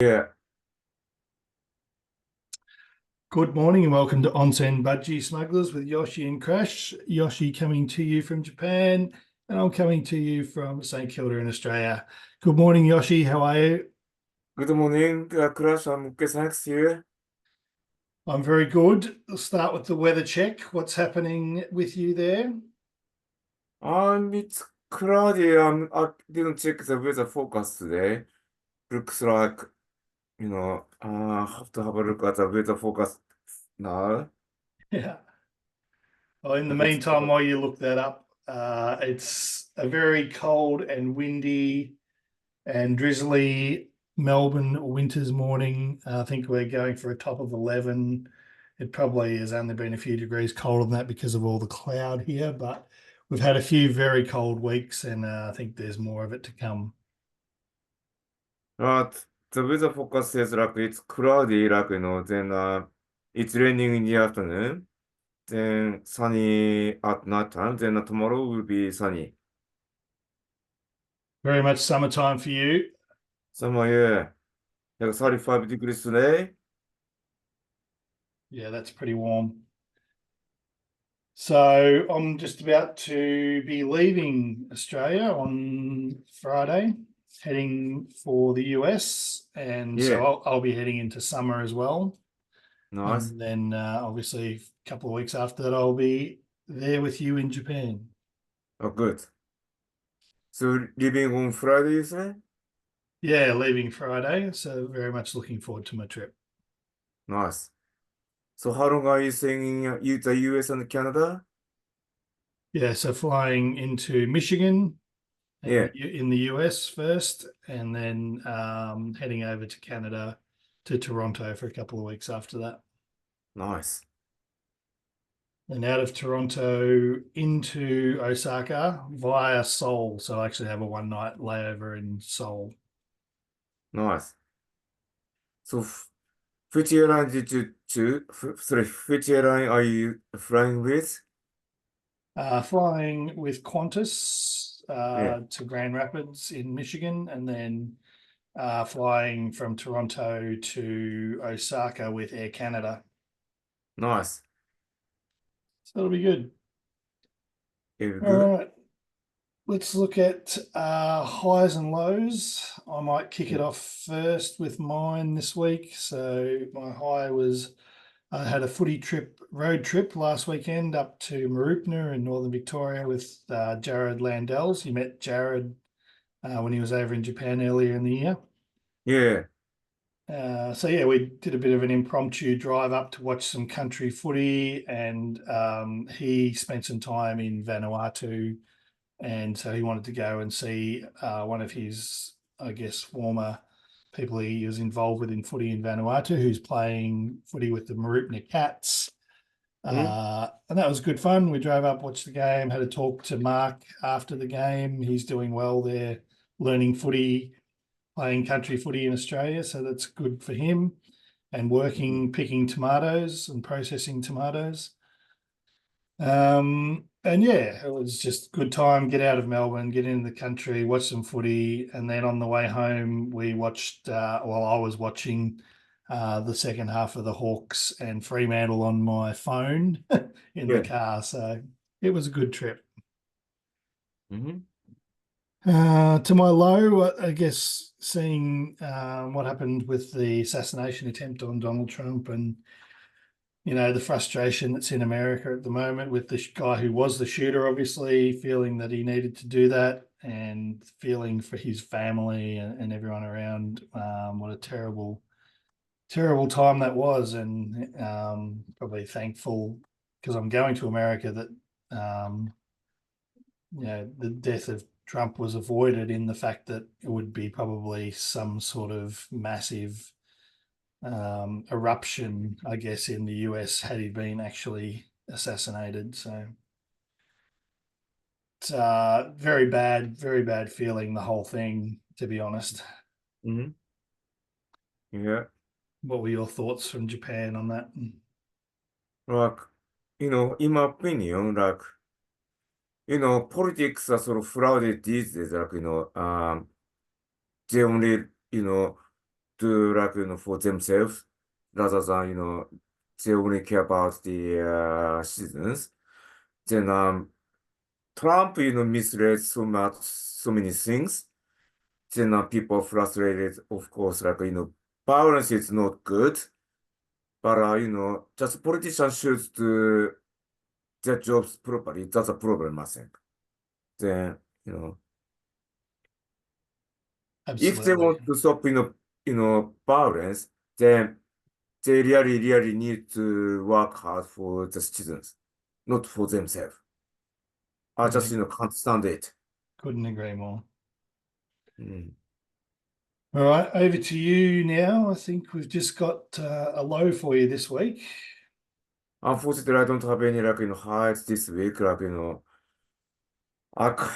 Yeah. Good morning and welcome to Onsen Budgie Smugglers with Yoshi and Crash. Yoshi coming to you from Japan, and I'm coming to you from St Kilda in Australia. Good morning, Yoshi. How are you? Good morning, Crash. I'm good, thanks here. I'm very good. Let's start with the weather check. What's happening with you there? It's cloudy. I didn't check the weather forecast today. Looks like, I have to have a look at the weather forecast now. Yeah. Well, in the Like it's meantime, while you look that up, it's a very cold and windy and drizzly Melbourne winter's morning. I think we're going for a top of 11. It probably has only been a few degrees colder than that because of all the cloud here, but we've had a few very cold weeks, and I think there's more of it to come. but the weather forecast says like it's cloudy, then it's raining in the afternoon, then sunny at night time, then tomorrow will be sunny. Very much summertime for you. Summer, yeah. Like 35 degrees today. Yeah, that's pretty warm. So I'm just about to be leaving Australia on Friday, heading for the US, and so Yeah, I'll be heading into summer as well. nice. And then obviously a couple of weeks after that, I'll be there with you in Japan. Oh, good. So leaving on Friday, you say? Yeah, leaving Friday. So very much looking forward to my trip. Nice. So how long are you staying in the US and Canada? Yeah, so flying into Michigan Yeah, in the US first, and then heading over to Canada to Toronto for a couple of weeks after that. nice. And out of Toronto into Osaka via Seoul. So I actually have a one night layover in Seoul. Nice. So which airline did you choose? Sorry, which airline are you flying with? Flying with Qantas Yeah, to Grand Rapids in Michigan, and then flying from Toronto to Osaka with Air Canada. nice. So it'll be good. Very All good. right, let's look at highs and lows. I might kick Yeah. it off first with mine this week. So my high was I had a road trip last weekend up to Mooroopna in Northern Victoria with Jared Landells. You met Jared when he was over in Japan earlier in the year. Yeah. So yeah, we did a bit of an impromptu drive up to watch some country footy, and he spent some time in Vanuatu, and so he wanted to go and see one of his, I guess, former people he was involved with in footy in Vanuatu, who's playing footy with the Mooroopna Cats. Hmm? And that was good fun. We drove up, watched the game, had a talk to Mark after the game. He's doing well there, learning footy, playing country footy in Australia. So that's good for him. And working, picking tomatoes and processing tomatoes. And yeah, it was just good time. Get out of Melbourne, get into the country, watch some footy, and then on the way home, we watched. Well, I was watching the second half of the Hawks and Fremantle on my phone in the Yeah. car. So it was a good trip. Mm-hmm. To my low, I guess seeing what happened with the assassination attempt on Donald Trump, and the frustration that's in America at the moment with the guy who was the shooter, obviously feeling that he needed to do that, and feeling for his family and everyone around. What a terrible, terrible time that was. And probably thankful because I'm going to America that, the death of Trump was avoided, in the fact that it would be probably some sort of massive eruption, I guess, in the US had he been actually assassinated. So it's very bad feeling, the whole thing, to be honest. Mm-hmm. Yeah. What were your thoughts from Japan on that? Like, in my opinion, politics are sort of flooded these days. They only, you know, do like, for themselves rather than, they only care about the citizens. Then, Trump, misled so much, so many things. Then, people frustrated, of course, like, violence is not good, but, just politicians should do their jobs properly. That's a problem, I think. Then, you know, if they Absolutely. want to stop, violence, then they really, really need to work hard for the citizens, not for themselves. I just, Couldn't, can't stand it. couldn't agree more. Mm. All right, over to you now. I think we've just got a low for you this week. Unfortunately, I don't have any, like, highs this week. Like, I,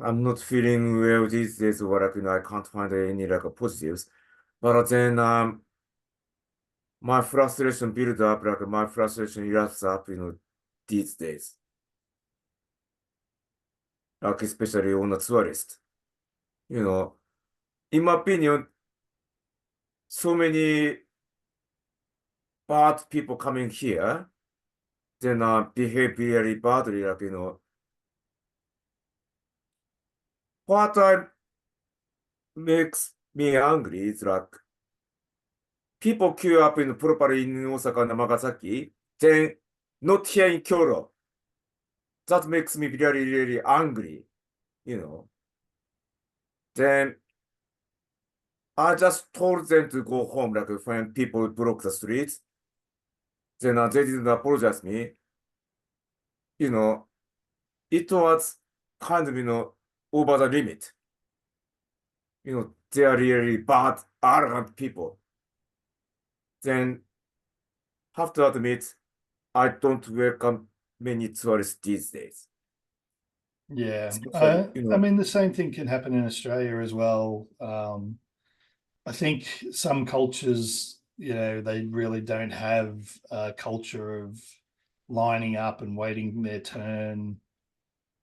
I'm not feeling well these days, or like, I can't find any, like, positives. But then, my frustration build up, like, my frustration erupts up, these days. Like, especially on the tourist. You know, in my opinion, so many bad people coming here, then behave very badly, like, what makes me angry is like, people queue up in properly in Osaka and Nagasaki, then not here in Kyoto. That makes me really, really angry, you know. Then I just told them to go home, like when people block the streets. Then they didn't apologize me. You know, it was kind of, over the limit. They are really bad, arrogant people. Then have to admit, I don't welcome many tourists these days. Yeah, Especially, I mean, the same thing can happen in Australia as well. I think some cultures, they really don't have a culture of lining up and waiting their turn.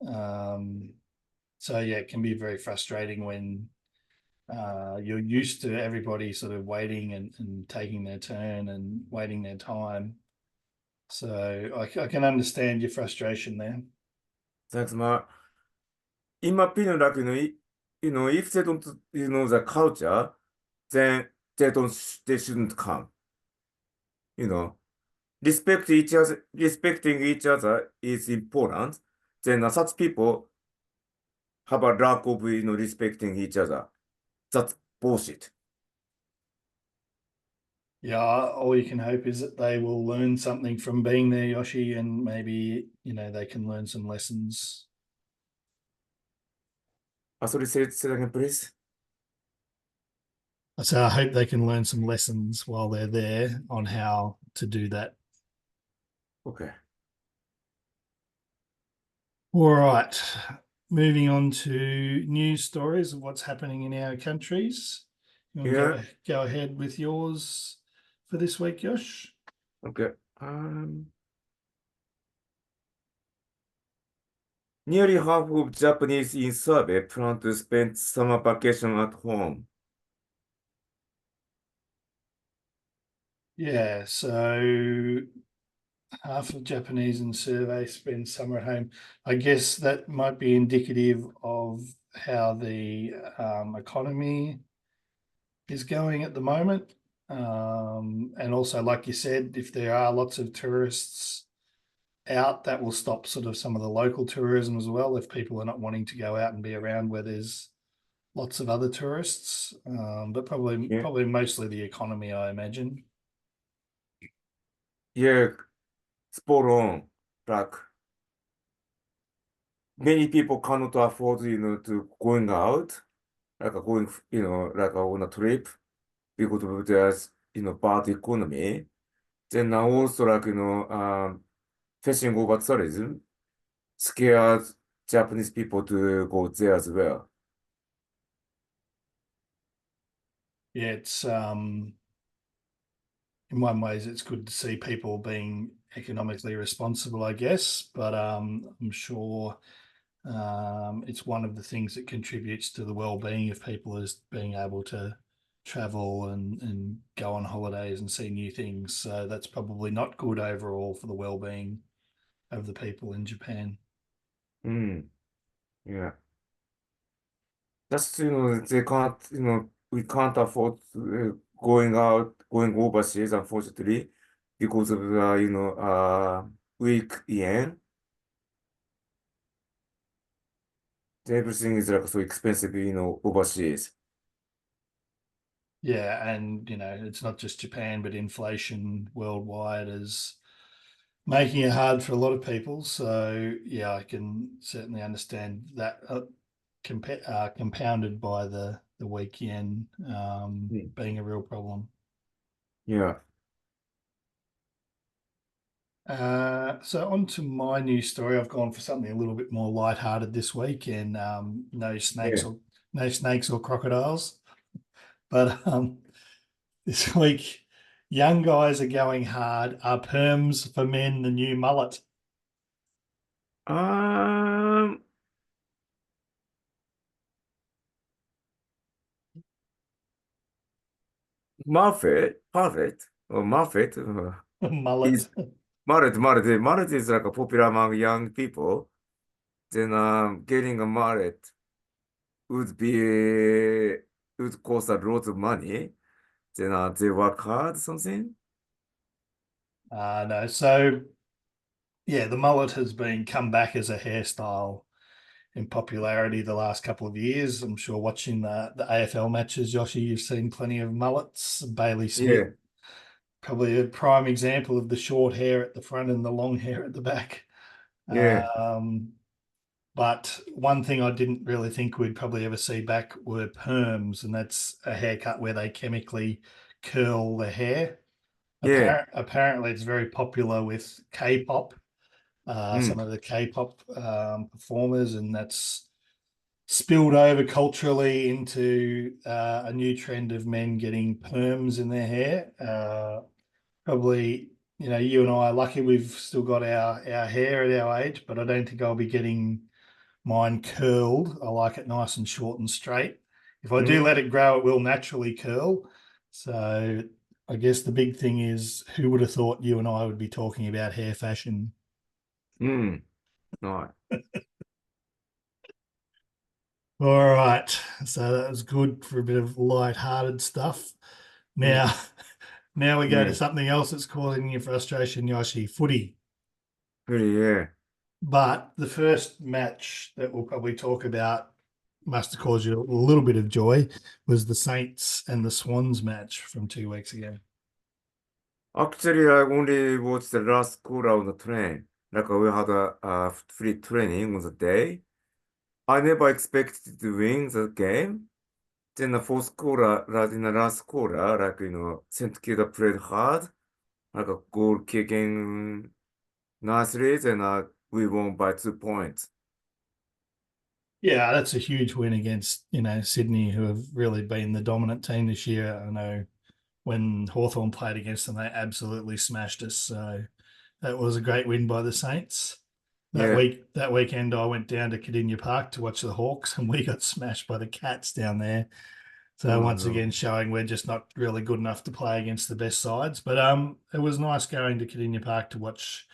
Um, so yeah, it can be very frustrating when you're used to everybody sort of waiting and taking their turn and waiting their time. So I can understand your frustration there. thanks, in my opinion, like, if they don't, the culture, then they shouldn't come. You know, respecting each other is important. Then such people have a lack of, respecting each other. That's bullshit. Yeah, all you can hope is that they will learn something from being there, Yoshi, and maybe, they can learn some lessons. Sorry, say that again, please. So I hope they can learn some lessons while they're there on how to do that. Okay. All right. Moving on to news stories of what's happening in our countries. You want to Yeah. go ahead with yours for this week, Yosh? Okay. Nearly half of Japanese in survey plan to spend summer vacation at home. Yeah, so half of Japanese in survey spend summer at home. I guess that might be indicative of how the economy is going at the moment. And also, like you said, if there are lots of tourists out, that will stop sort of some of the local tourism as well. If people are not wanting to go out and be around where there's lots of other tourists, but probably Yeah. probably mostly the economy, I imagine. Yeah, spot on. Like, many people cannot afford, to going out, like going, like on a trip because of there's, bad economy. Then now also like, fishing over tourism scares Japanese people to go there as well. Yeah, it's in one ways it's good to see people being economically responsible, I guess, but I'm sure it's one of the things that contributes to the well-being of people is being able to travel and go on holidays and see new things. So that's probably not good overall for the well-being of the people in Japan. Yeah. Just, they can't, we can't afford going out, going overseas, unfortunately, because of the, weak yen. Everything is like so expensive, overseas. Yeah, and it's not just Japan, but inflation worldwide is making it hard for a lot of people. So yeah, I can certainly understand that. Compounded by the weak yen Mm. being a real problem. Yeah, So on to my new story. I've gone for something a little bit more lighthearted this week, and yeah. no snakes or crocodiles. But this week, young guys are going hard. Are perms for men the new mullet? Um, Muffet, or Muffet. Mullet. He's Mullet is like a popular among young people. Then getting a mullet would be would cost a lot of money. Then they work hard, something. No, so yeah, the mullet has been come back as a hairstyle in popularity the last couple of years. I'm sure watching the AFL matches, Yoshi, you've seen plenty of mullets. Bailey Smith, Yeah, probably a prime example of the short hair at the front and the long hair at the back. yeah, Um, but one thing I didn't really think we'd probably ever see back were perms, and that's a haircut where they chemically curl the hair. yeah. Apparently, it's very popular with K-pop, some Mm, of the K-pop performers, and that's spilled over culturally into a new trend of men getting perms in their hair. Probably, you and I are lucky we've still got our hair at our age, but I don't think I'll be getting mine curled. I like it nice and short and straight. If I do let mm, it grow, it will naturally curl. So I guess the big thing is who would have thought you and I would be talking about hair fashion? mm. Right. All right. So that was good for a bit of light-hearted stuff. Mm, Now, now we go to yeah. something else that's causing you frustration, Yoshi, footy. Pretty, yeah. But the first match that we'll probably talk about must have caused you a little bit of joy was the Saints and the Swans match from 2 weeks ago. Actually, I only watched the last quarter of the train. Like we had a free training on the day. I never expected to win the game. Then the fourth quarter, like in the last quarter, like, St. Kitts played hard, like a goal kicking nicely, then we won by 2 points. Yeah, that's a huge win against, Sydney, who have really been the dominant team this year. I know when Hawthorn played against them, they absolutely smashed us. So that was a great win by the Saints. Yeah. That weekend, I went down to Cardinia Park to watch the Hawks, and we got smashed by the Cats down there. So Oh once no. again, showing we're just not really good enough to play against the best sides. But it was nice going to Cardinia Park to watch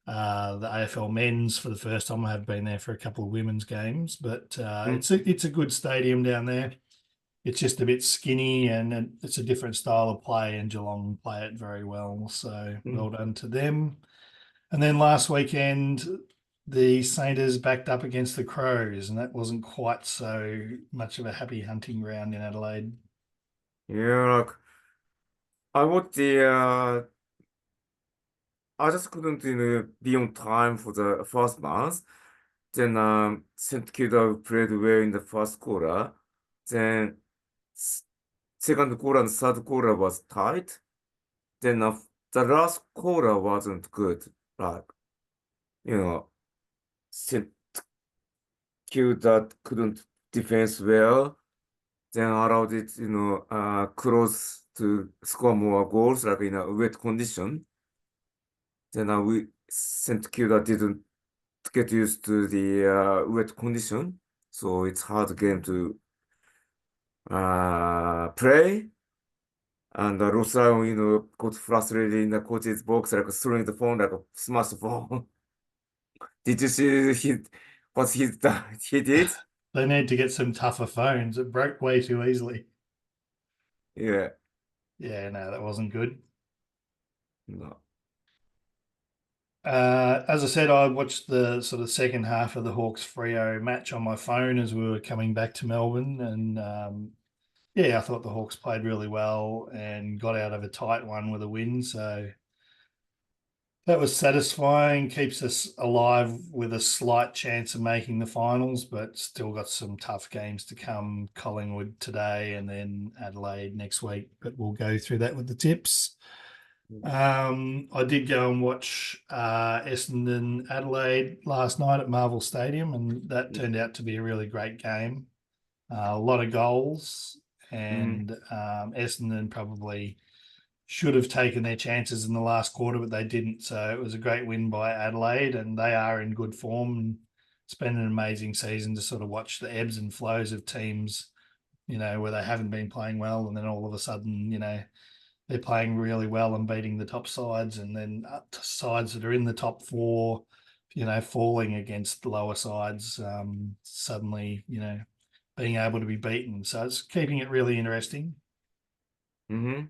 the AFL men's for the first time. I have been there for a couple of women's games, but Mm, it's a good stadium down there. It's just a bit skinny and it's a different style of play, and Geelong play it very well. So well mm. done to them. And then last weekend, the Saints backed up against the Crows, and that wasn't quite so much of a happy hunting ground in Adelaide. Yeah, like, I watched I just couldn't, be on time for the first month. Then, St. Kilda played well in the first quarter. Then, s- second quarter and third quarter was tight. Then, the last quarter wasn't good. Like, you know, St. Kilda couldn't defense well. Then allowed it, close to score more goals, like in a wet condition. Then, we St. Kilda didn't get used to the wet condition. So it's hard game to Play. And Rosal, got frustrated in the coach's box, like throwing the phone like a smashed phone. Did you see what he did? They need to get some tougher phones. It broke way too easily. Yeah. Yeah, no, that wasn't good. No. As I said, I watched the sort of second half of the Hawks Freo match on my phone as we were coming back to Melbourne, and yeah, I thought the Hawks played really well and got out of a tight one with a win. So that was satisfying. Keeps us alive with a slight chance of making the finals, but still got some tough games to come. Collingwood today and then Adelaide next week. But we'll go through that with the tips. I did go and watch Essendon Adelaide last night at Marvel Stadium, and that turned out to be a really great game. A lot of goals, Mm-hmm. and Essendon probably should have taken their chances in the last quarter, but they didn't. So it was a great win by Adelaide, and they are in good form. And it's been an amazing season to sort of watch the ebbs and flows of teams, where they haven't been playing well, and then all of a sudden, they're playing really well and beating the top sides, and then sides that are in the top four, falling against the lower sides, suddenly, being able to be beaten. So it's keeping it really interesting. Mm-hmm.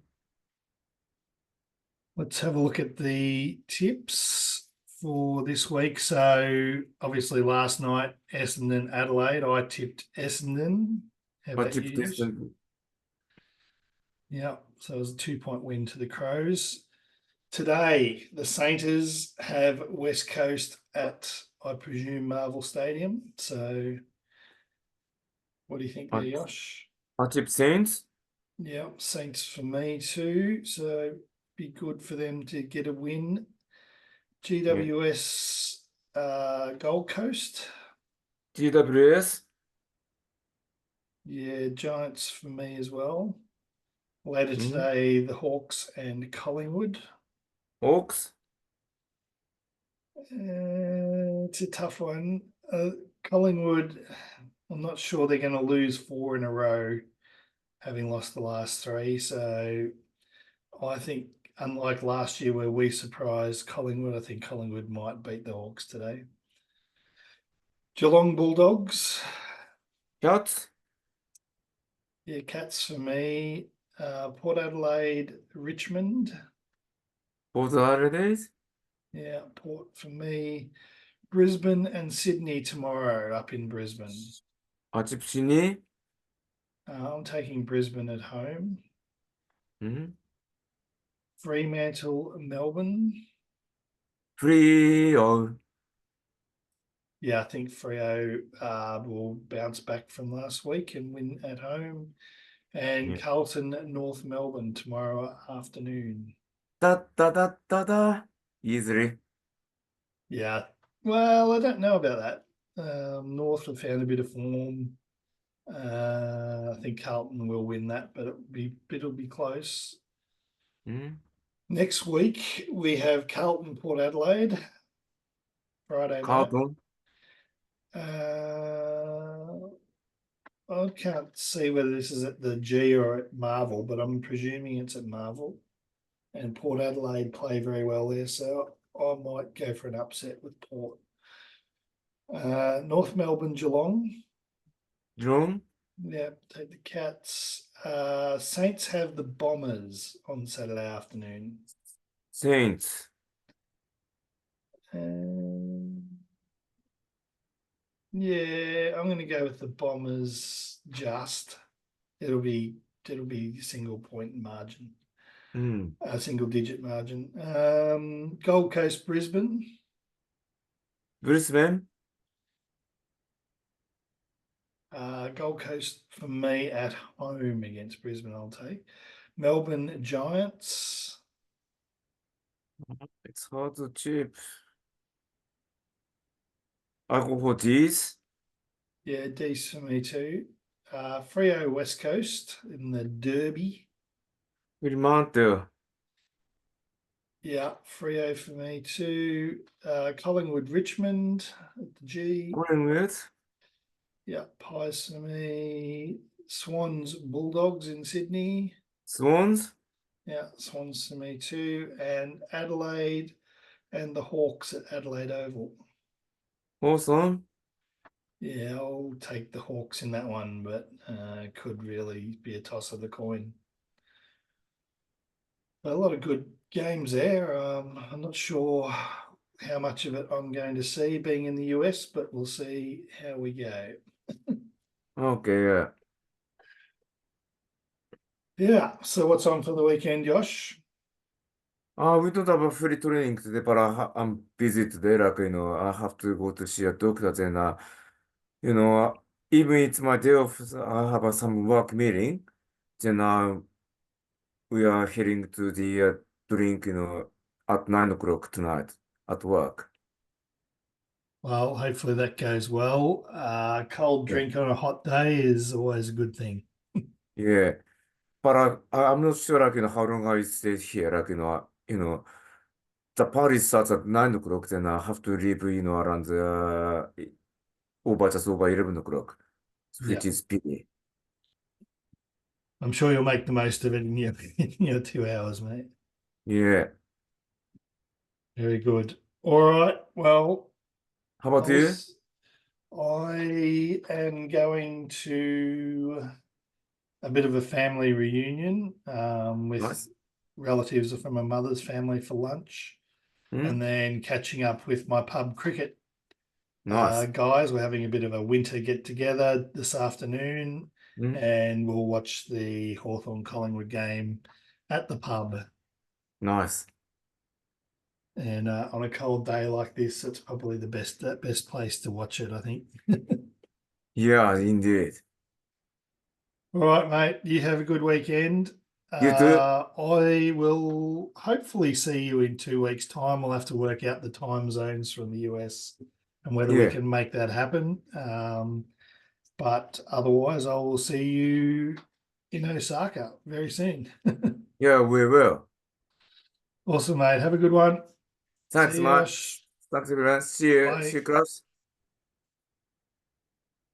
Let's have a look at the tips for this week. So obviously last night, Essendon, Adelaide, I tipped Essendon. How What about if you? this? Yeah, so it was a 2-point win to the Crows. Today, the Saints have West Coast at, I presume, Marvel Stadium. So what do you think there, What, Yosh? what if Saints? Yeah, Saints for me too. So be good for them to get a win. Yeah. GWS Gold Coast. GWS? Yeah, Giants for me as well. Later Mm-hmm. today, the Hawks and Collingwood. Hawks? It's a tough one. Collingwood, I'm not sure they're going to lose 4 in a row, having lost the last 3. So I think, unlike last year where we surprised Collingwood, I think Collingwood might beat the Hawks today. Geelong Bulldogs. Cats? Yeah, Cats for me. Port Adelaide, Richmond. For the holidays? Yeah, Port for me. Brisbane and Sydney tomorrow up in Brisbane. What if Sydney? I'm taking Brisbane at home. Mm-hmm. Fremantle, Melbourne. Free or Yeah, I think Freo will bounce back from last week and win at home. And yeah. Carlton, North Melbourne tomorrow afternoon. Da. Easily. Yeah, well, I don't know about that. North have found a bit of form. I think Carlton will win that, but it'll be close. Mm-hmm. Next week we have Carlton Port Adelaide Friday night. Carlton? I can't see whether this is at the G or at Marvel, but I'm presuming it's at Marvel. And Port Adelaide play very well there, so I might go for an upset with Port. North Melbourne, Geelong. Geelong? Yeah, take the Cats. Saints have the Bombers on Saturday afternoon. Saints. Yeah, I'm going to go with the Bombers. Just it'll be single point margin, Mm. a single digit margin. Gold Coast, Brisbane. Brisbane? Gold Coast for me at home against Brisbane. I'll take Melbourne Giants. It's hard to chip. I go for these. Yeah, decent for me too. Freo West Coast in the Derby. Fremantle. Yeah, Freo for me too. Collingwood Richmond at the G. Collingwood. Yeah, Pies for me. Swans Bulldogs in Sydney. Swans? Yeah, Swans to me too. And Adelaide and the Hawks at Adelaide Oval. Awesome. Yeah, I'll take the Hawks in that one, but could really be a toss of the coin. But a lot of good games there. I'm not sure how much of it I'm going to see being in the US, but we'll see how we go. Okay, yeah. Yeah, so what's on for the weekend, Josh? We don't have a free training today, but I'm busy today. Like, I have to go to see a doctor. Then, you know, even it's my day off, I have some work meeting. Then, we are heading to the drink, at 9 o'clock tonight at work. Well, hopefully that goes well. Cold Yeah. drink on a hot day is always a good thing. Yeah. But I'm not sure, like, how long I stay here. Like, the party starts at 9 o'clock, then I have to leave, around just over 11 o'clock, Yeah, which is pity. I'm sure you'll make the most of it in your, in your 2 hours, mate. Yeah. Very good. All right. Well, How about I'll, you? s- I am going to a bit of a family reunion with Nice. relatives from my mother's family for lunch, Mm? and then catching up with my pub cricket Nice. guys. We're having a bit of a winter get together this afternoon, Mm? and we'll watch the Hawthorn Collingwood game at the pub. Nice. And on a cold day like this, it's probably the best place to watch it, I think. Yeah, indeed. All right, mate. You have a good weekend. You too? I will hopefully see you in 2 weeks' time. We'll have to work out the time zones from the US and whether we Yeah. can make that happen. But otherwise, I will see you in Osaka very soon. Yeah, we will. Awesome, mate. Have a good one. Thanks See you, much. Josh. Thanks everyone. See you. See Bye. you, class.